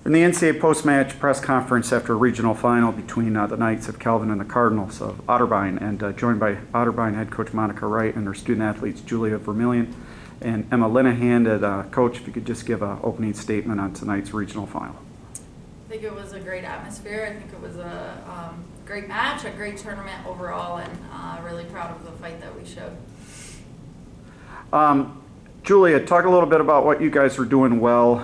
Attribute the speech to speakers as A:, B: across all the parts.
A: In the NCAA post-match press conference after a regional final between the Knights of Calvin and the Cardinals of Otterbein, and joined by Otterbein head coach Monica Wright and their student athletes Julia Vermillion and Emma Linehan. Coach, if you could just give an opening statement on tonight's regional final.
B: I think it was a great atmosphere. I think it was a great match, a great tournament overall, and really proud of the fight that we showed.
A: Julia, talk a little bit about what you guys were doing well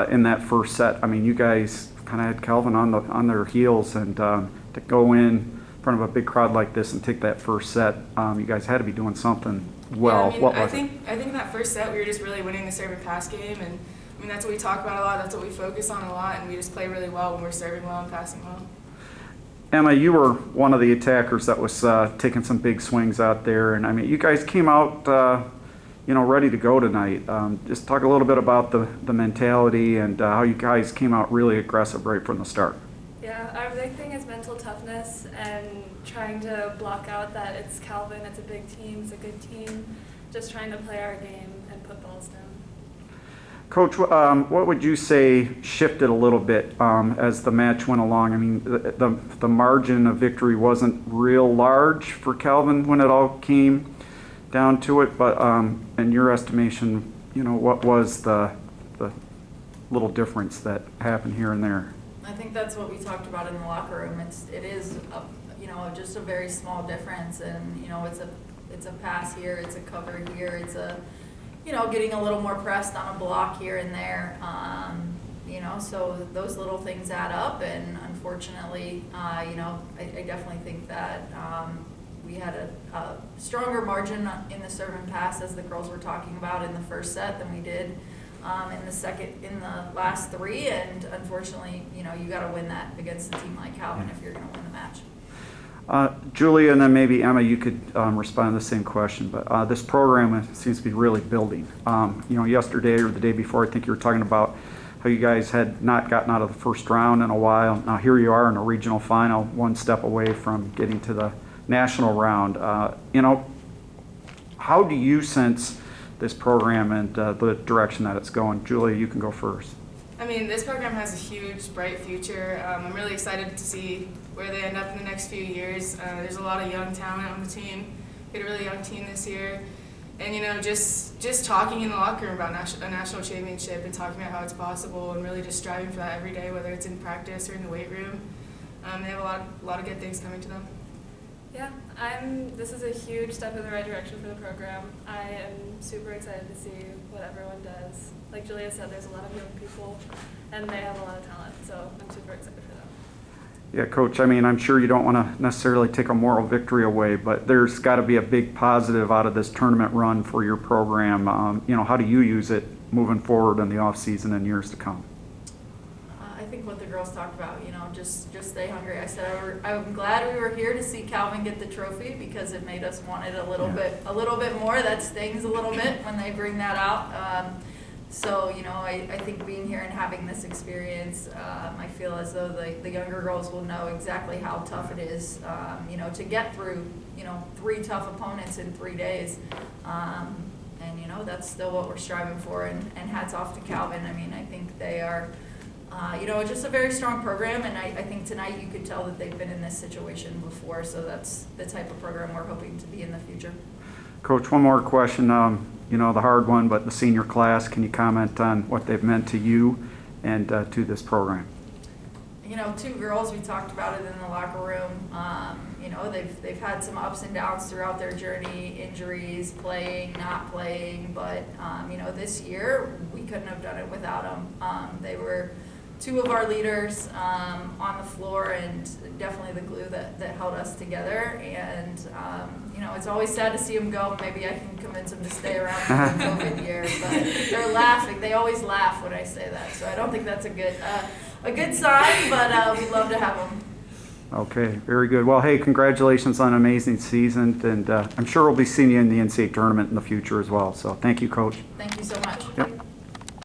A: in that first set. I mean, you guys kind of had Calvin on their heels, and to go in front of a big crowd like this and take that first set, you guys had to be doing something well.
C: Yeah, I think in that first set we were just really winning the serve and pass game, and I mean that's what we talk about a lot. That's what we focus on a lot, and we just play really well when we're serving well and passing well.
A: Emma, you were one of the attackers that was taking some big swings out there, and I mean, you guys came out ready to go tonight. Just talk a little bit about the mentality and how you guys came out really aggressive right from the start.
D: Yeah, our big thing is mental toughness and trying to block out that it's Calvin, it's a big team, it's a good team, just trying to play our game and put balls down.
A: Coach, what would you say shifted a little bit as the match went along? I mean, the margin of victory wasn't real large for Calvin when it all came down to it, but in your estimation, what was the little difference that happened here and there?
B: I think that's what we talked about in the locker room. It is just a very small difference, and it's a pass here, it's a cover here, it's a getting a little more pressed on a block here and there. So those little things add up, and unfortunately, I definitely think that we had a stronger margin in the serve and pass, as the girls were talking about, in the first set than we did in the last three, and unfortunately, you got to win that against a team like Calvin if you're going to win the match.
A: Julia, and then maybe Emma, you could respond to the same question, but this program seems to be really building. Yesterday or the day before, I think you were talking about how you guys had not gotten out of the first round in a while. Now here you are in a regional final, one step away from getting to the national round. How do you sense this program and the direction that it's going? Julia, you can go first.
C: I mean, this program has a huge, bright future. I'm really excited to see where they end up in the next few years. There's a lot of young talent on the team. We had a really young team this year. And, just talking in the locker room about a national championship and talking about how it's possible and really just striving for that every day, whether it's in practice or in the weight room. They have a lot of good things coming to them.
D: Yeah, this is a huge step in the right direction for the program. I am super excited to see what everyone does. Like Julia said, there's a lot of young people, and they have a lot of talent, so I'm super excited for them.
A: Yeah, Coach, I mean, I'm sure you don't want to necessarily take a moral victory away, but there's got to be a big positive out of this tournament run for your program. How do you use it moving forward in the off season and years to come?
B: I think what the girls talked about, just stay hungry. I said I'm glad we were here to see Calvin get the trophy, because it made us want it a little bit more. That stings a little bit when they bring that out. So I think being here and having this experience, I feel as though the younger girls will know exactly how tough it is, to get through, three tough opponents in 3 days. And that's still what we're striving for. And hats off to Calvin. I mean, I think they are. Just a very strong program, and I think tonight you could tell that they've been in this situation before, so that's the type of program we're hoping to be in the future. Coach,
A: one more question, the hard one, but the senior class, can you comment on what they've meant to you and to this program?
B: Two girls, we talked about it in the locker room. They've had some ups and downs throughout their journey, injuries, playing, not playing, but this year we couldn't have done it without them. They were two of our leaders on the floor, and definitely the glue that held us together. And it's always sad to see them go. Maybe I can convince them to stay around for the COVID year, but they're laughing. They always laugh when I say that, so I don't think that's a good sign. But we'd love to have them.
A: Okay, very good. Well, hey, congratulations on an amazing season, and I'm sure we'll be seeing you in the NCAA tournament in the future as well. So thank you, Coach.
B: Thank you so much.
A: Yep.